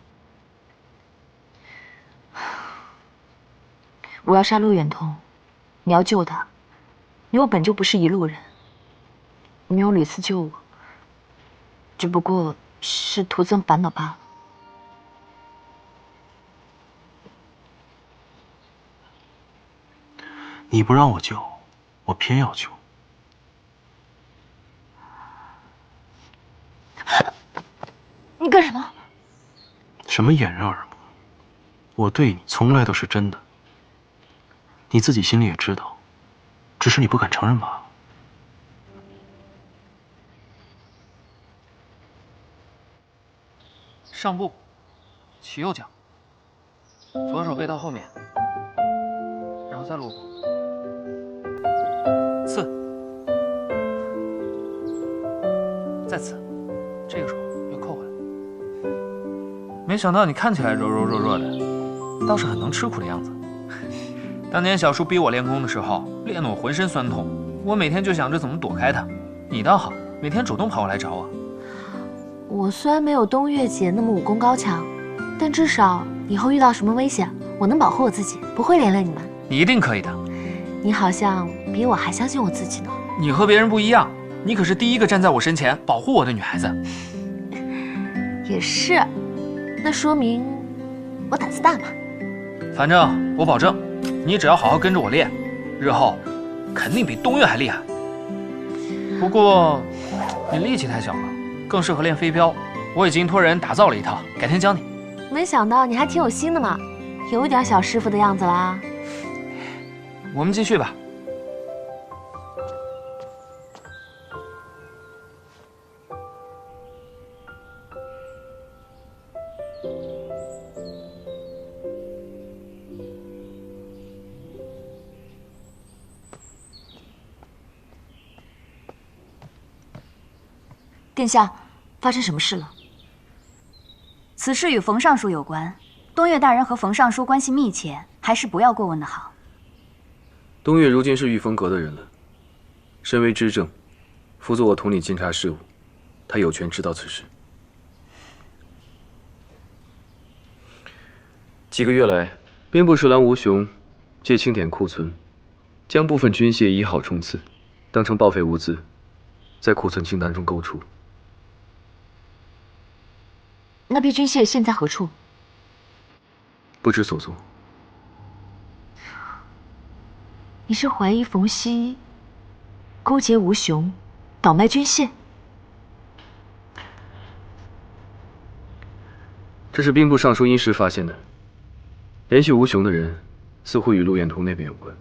Speaker 6: 我要杀陆远通，你要救他，你我本就不是一路人。你又屡次救我，只不过是徒增烦恼罢了。
Speaker 4: 你不让我救，我偏要救。
Speaker 12: 什么掩人耳目？我对你从来都是真的，你自己心里也知道，只是你不敢承认罢了。
Speaker 1: 上步，起右脚，左手背到后面，然后再落步，刺，再刺，这个手又扣回来。没想到你看起来柔柔弱弱的，倒是很能吃苦的样子。当年小叔逼我练功的时候，练得我浑身酸痛，我每天就想着怎么躲开他。你倒好，每天主动跑过来找我。
Speaker 2: 我虽然没有冬月姐那么武功高强，但至少以后遇到什么危险，我能保护我自己，不会连累你们。
Speaker 1: 你一定可以的。
Speaker 2: 你好像比我还相信我自己呢。
Speaker 1: 你和别人不一样，你可是第一个站在我身前保护我的女孩子。
Speaker 2: 也是，那说明我胆子大嘛。
Speaker 1: 反正我保证，你只要好好跟着我练，日后肯定比冬月还厉害。不过你力气太小了，更适合练飞镖。我已经托人打造了一套，改天教你。
Speaker 2: 没想到你还挺有心的嘛，有一点小师傅的样子啦。
Speaker 1: 我们继续吧。
Speaker 6: 殿下，发生什么事了？
Speaker 5: 此事与冯尚书有关，东岳大人和冯尚书关系密切，还是不要过问的好。
Speaker 11: 东岳如今是御风阁的人了，身为知政，辅佐我统领监察事务，他有权知道此事。几个月来，兵部侍郎吴雄借清点库存，将部分军械一号冲刺，当成报废物资，在库存清单中勾出。
Speaker 6: 那批军械现在何处？
Speaker 11: 不知所踪。
Speaker 6: 你是怀疑冯熙勾结吴雄，倒卖军械？
Speaker 11: 这是兵部尚书殷实发现的。联系吴雄的人，似乎与陆远彤那边有关。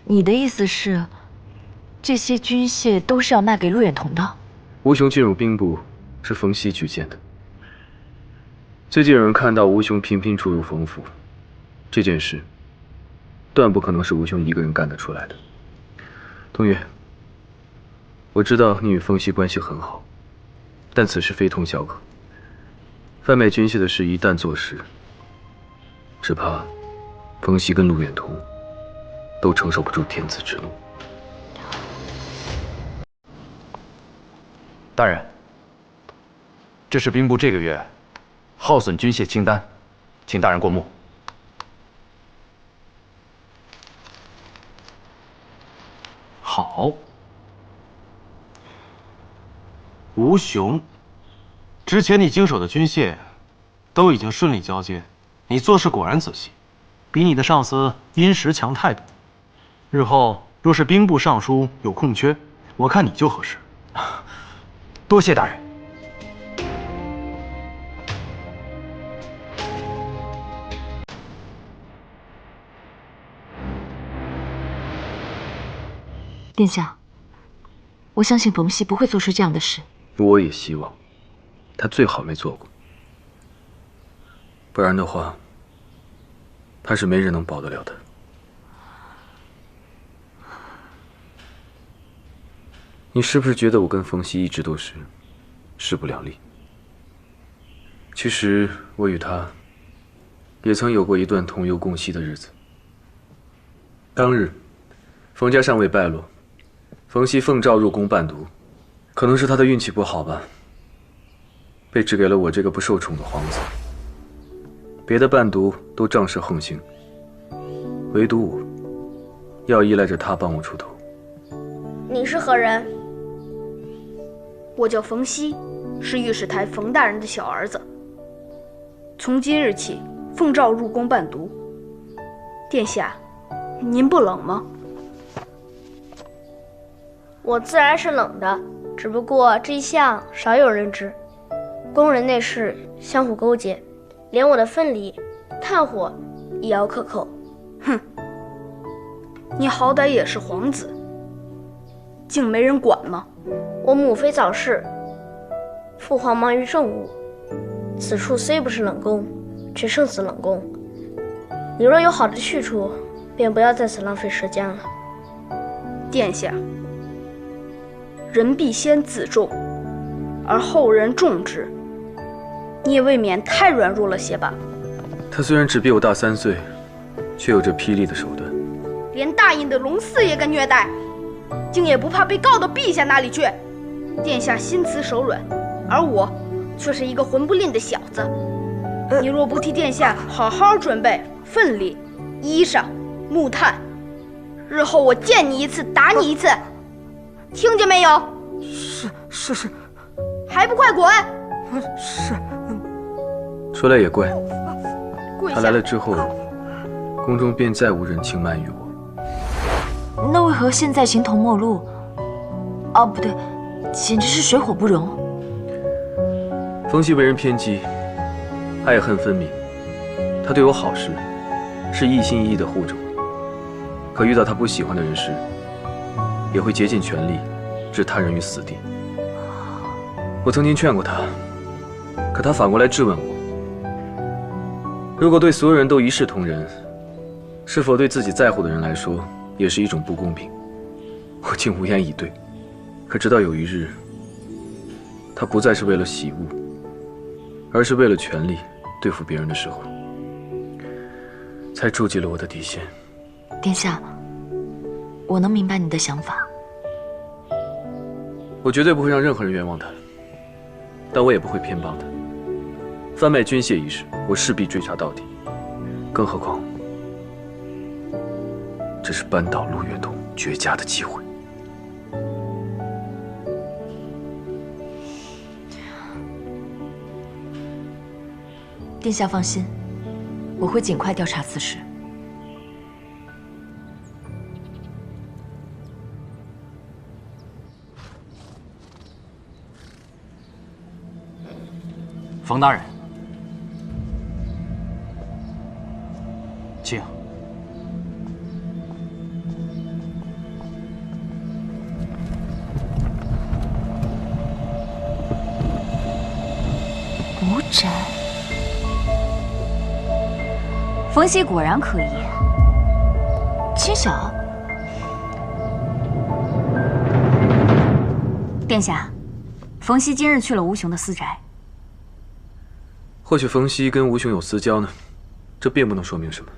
Speaker 6: 你的意思是，这些军械都是要卖给陆远彤的？
Speaker 11: 吴雄进入兵部是冯熙举荐的。最近有人看到吴雄频频出入冯府，这件事断不可能是吴雄一个人干得出来的。东岳，我知道你与冯熙关系很好，但此事非同小可。贩卖军械的事一旦坐实，只怕冯熙跟陆远彤都承受不住天子之怒。
Speaker 14: 大人，这是兵部这个月耗损军械清单，请大人过目。
Speaker 12: 好，吴雄，之前你经手的军械都已经顺利交接，你做事果然仔细，比你的上司殷实强太多。日后若是兵部尚书有空缺，我看你就合适。
Speaker 14: 多谢大人。
Speaker 6: 殿下，我相信冯熙不会做出这样的事。
Speaker 11: 我也希望，他最好没做过，不然的话，他是没人能保得了的。你是不是觉得我跟冯熙一直都是势不两立？其实我与他也曾有过一段同游共息的日子。当日，冯家尚未败落，冯熙奉诏入宫伴读，可能是他的运气不好吧，被指给了我这个不受宠的皇子。别的伴读都仗势横行，唯独我要依赖着他帮我出头。
Speaker 15: 你是何人？我叫冯熙，是御史台冯大人的小儿子。从今日起，奉诏入宫伴读。殿下，您不冷吗？
Speaker 16: 我自然是冷的，只不过这一项少有人知。
Speaker 15: 宫人内侍相互勾结，连我的份里炭火也要克扣。哼，你好歹也是皇子，竟没人管吗？我母妃早逝，父皇忙于政务，此处虽不是冷宫，却胜似冷宫。你若有好的去处，便不要在此浪费时间了。殿下，人必先自重，而后人重之。你也未免太软弱了些吧？
Speaker 11: 他虽然只比我大3岁，却有着霹雳的手段。
Speaker 15: 连大隐的龙嗣也敢虐待，竟也不怕被告到陛下那里去？殿下心慈手软，而我却是一个混不吝的小子。你若不替殿下好好准备份里、衣裳、木炭，日后我见你一次打你一次，听见没有？
Speaker 12: 是，
Speaker 15: 还不快滚！
Speaker 12: 是。
Speaker 11: 说来也怪，
Speaker 15: 跪下。
Speaker 11: 他来了之后，宫中便再无人轻慢于我。
Speaker 6: 那为何现在形同陌路？哦，不对，简直是水火不容。
Speaker 11: 冯熙为人偏激，爱恨分明。他对我好时，是一心一意地护着我；可遇到他不喜欢的人时，也会竭尽全力，置他人于死地。我曾经劝过他，可他反过来质问我：如果对所有人都一视同仁，是否对自己在乎的人来说也是一种不公平？我竟无言以对。可直到有一日，他不再是为了喜恶，而是为了权力对付别人的时候，才触及了我的底线。
Speaker 6: 殿下，我能明白你的想法。
Speaker 11: 我绝对不会让任何人冤枉他，但我也不会偏帮他。贩卖军械一事，我势必追查到底。更何况，这是扳倒陆月东绝佳的机会。
Speaker 6: 殿下放心，我会尽快调查此事。
Speaker 4: 冯大人，请。
Speaker 6: 无斩。
Speaker 5: 冯熙果然可疑。
Speaker 6: 清晓。
Speaker 5: 殿下，冯熙今日去了吴雄的私宅。
Speaker 11: 或许冯熙跟吴雄有私交呢，这并不能说明什么。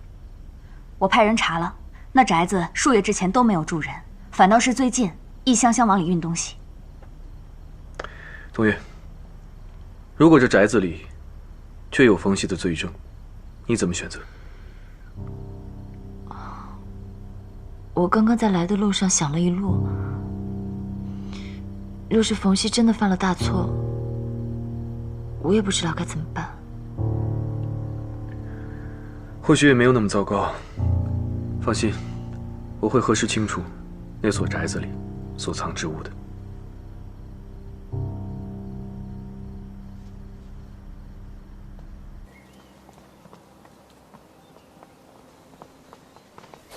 Speaker 5: 我派人查了，那宅子数月之前都没有住人，反倒是最近一箱箱往里运东西。
Speaker 11: 东岳，如果这宅子里确有冯熙的罪证，你怎么选择？
Speaker 6: 我刚刚在来的路上想了一路，若是冯熙真的犯了大错，我也不知道该怎么办。
Speaker 11: 或许也没有那么糟糕。放心，我会核实清楚那所宅子里所藏之物的。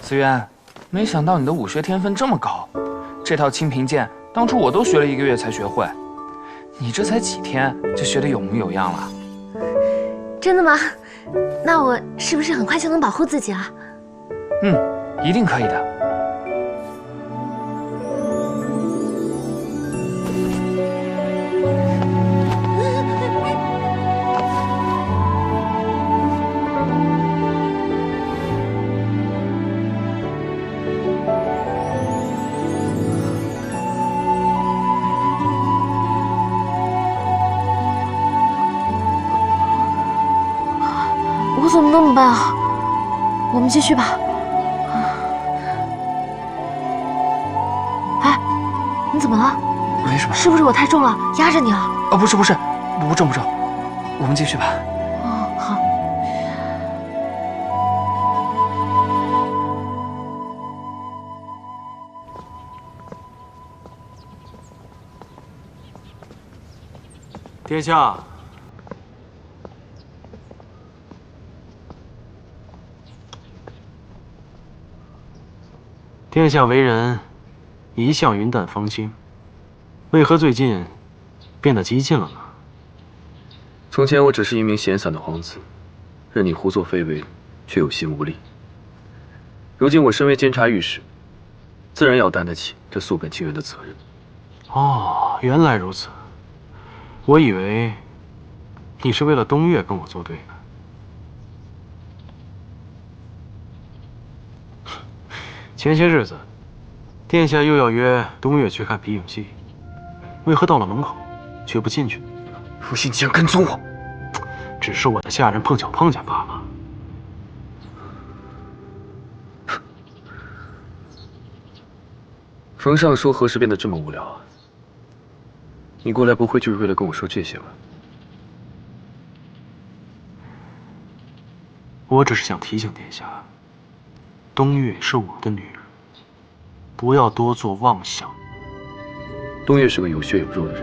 Speaker 1: 思渊，没想到你的武学天分这么高，这套清平剑当初我都学了1个月才学会，你这才几天就学得有模有样了。
Speaker 2: 真的吗？那我是不是很快就能保护自己了？
Speaker 1: 一定可以的。
Speaker 2: 我怎么那么笨啊？我们继续吧。哎，你怎么了？
Speaker 1: 没什么。
Speaker 2: 是不是我太重了，压着你了？
Speaker 1: 哦，不是，不重，我们继续吧。
Speaker 2: 哦，好。
Speaker 4: 殿下，
Speaker 12: 殿下为人一向云淡风轻，为何最近变得激进了呢？
Speaker 11: 从前我只是一名闲散的皇子，任你胡作非为，却有心无力。如今我身为监察御史，自然要担得起这肃本清源的责任。
Speaker 12: 哦，原来如此。我以为你是为了东岳跟我作对呢。前些日子，殿下又要约东岳去看皮影戏，为何到了门口却不进去？
Speaker 11: 父亲竟然跟踪我，
Speaker 12: 只是我的下人碰巧碰见罢了。
Speaker 11: 冯尚书何时变得这么无聊啊？你过来不会就是为了跟我说这些吧？
Speaker 12: 我只是想提醒殿下，东岳是我的女人，不要多做妄想。
Speaker 11: 东岳是个有血有肉的人，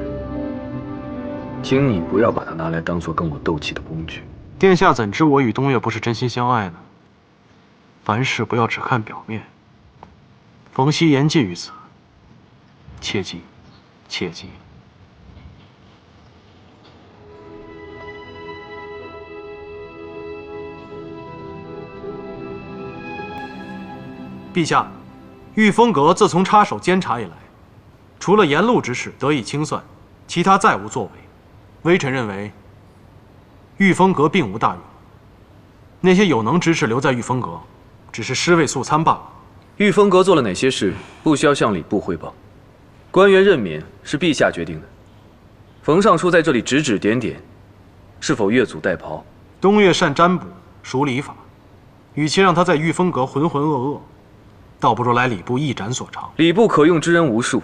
Speaker 11: 请你不要把他拿来当做跟我斗气的工具。
Speaker 12: 殿下怎知我与东岳不是真心相爱呢？凡事不要只看表面。冯熙言尽于此，切记，切记。陛下，御风阁自从插手监察以来，除了沿路之事得以清算，其他再无作为。微臣认为，御风阁并无大用。那些有能之士留在御风阁，只是尸位素餐罢了。
Speaker 11: 御风阁做了哪些事，不需要向礼部汇报。官员任免是陛下决定的。冯尚书在这里指指点点，是否越俎代庖？
Speaker 12: 东岳善占卜，熟礼法，与其让他在御风阁浑浑噩噩，倒不如来礼部一展所长。
Speaker 11: 礼部可用之人无数，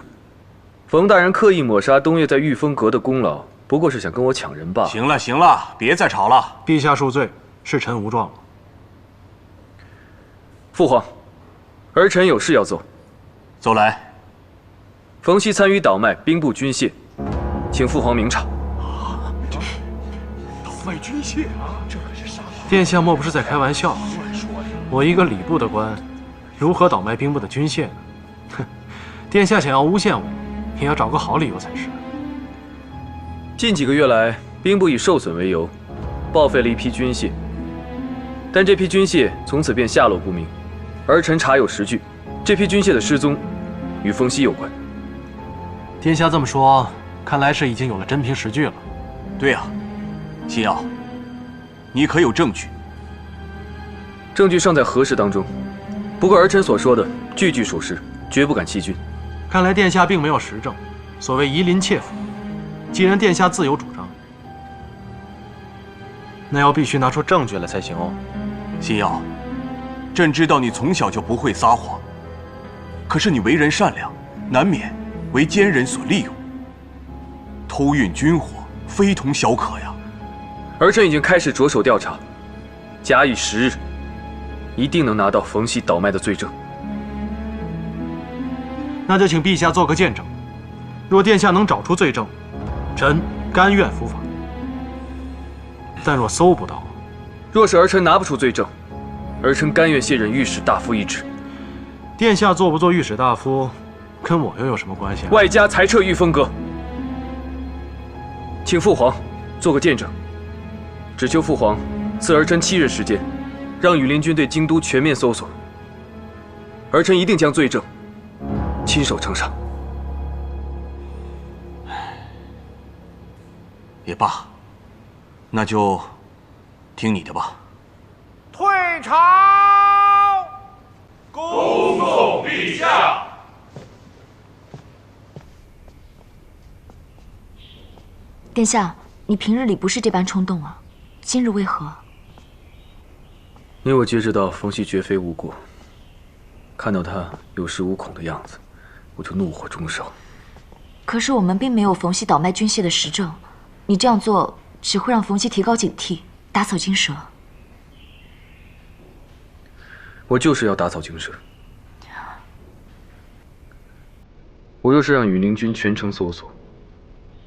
Speaker 11: 冯大人刻意抹杀东岳在御风阁的功劳，不过是想跟我抢人罢了。
Speaker 13: 行了行了，别再吵了。
Speaker 12: 陛下恕罪，是臣无状了。
Speaker 11: 父皇，儿臣有事要奏。
Speaker 13: 奏来。
Speaker 11: 冯熙参与倒卖兵部军械，请父皇明察。
Speaker 13: 倒卖军械啊，这可是啥？
Speaker 12: 殿下莫不是在开玩笑？我一个礼部的官，如何倒卖兵部的军械呢？哼，殿下想要诬陷我，也要找个好理由才是。
Speaker 11: 近几个月来，兵部以受损为由，报废了一批军械，但这批军械从此便下落不明。儿臣查有实据，这批军械的失踪与冯熙有关。
Speaker 12: 殿下这么说，看来是已经有了真凭实据了。
Speaker 13: 对呀，星耀，你可有证据？
Speaker 11: 证据尚在核实当中，不过儿臣所说的句句属实，绝不敢欺君。
Speaker 12: 看来殿下并没有实证，所谓夷邻窃符。既然殿下自有主张，那要必须拿出证据来才行哦。
Speaker 13: 星耀，朕知道你从小就不会撒谎，可是你为人善良，难免为奸人所利用。偷运军火，非同小可呀。
Speaker 11: 儿臣已经开始着手调查，假以时日，一定能拿到冯熙倒卖的罪证。
Speaker 12: 那就请陛下做个见证，若殿下能找出罪证，臣甘愿伏法。但若搜不到，
Speaker 11: 若是儿臣拿不出罪证，儿臣甘愿卸任御史大夫一职。
Speaker 12: 殿下做不做御史大夫，跟我又有什么关系啊？
Speaker 11: 外加裁撤御风阁，请父皇做个见证，只求父皇赐儿臣7日时间，让羽林军对京都全面搜索。儿臣一定将罪证亲手呈上。
Speaker 13: 也罢，那就听你的吧。
Speaker 16: 退朝！恭送陛下。
Speaker 6: 殿下，你平日里不是这般冲动啊，今日为何？
Speaker 11: 因为我皆知道冯熙绝非无辜，看到他有恃无恐的样子，我就怒火中烧。
Speaker 6: 可是我们并没有冯熙倒卖军械的实证，你这样做只会让冯熙提高警惕，打草惊蛇。
Speaker 11: 我就是要打草惊蛇。我若是让羽林军全城搜索，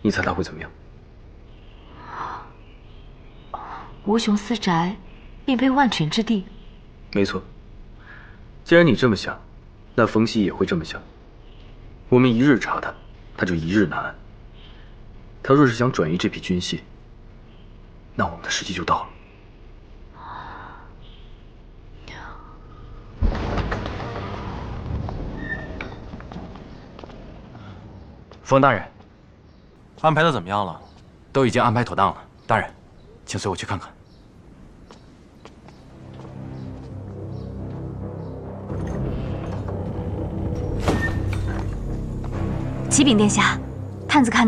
Speaker 11: 你猜他会怎么样？
Speaker 6: 无穷私宅，并非万群之地。
Speaker 11: 没错。既然你这么想，那冯熙也会这么想。我们一日查他，他就一日难安。他若是想转移这批军械，那我们的时机就到了。
Speaker 14: 冯大人，
Speaker 4: 安排的怎么样了？
Speaker 14: 都已经安排妥当了。大人，请随我去看看。
Speaker 5: 启禀殿下，探子看到。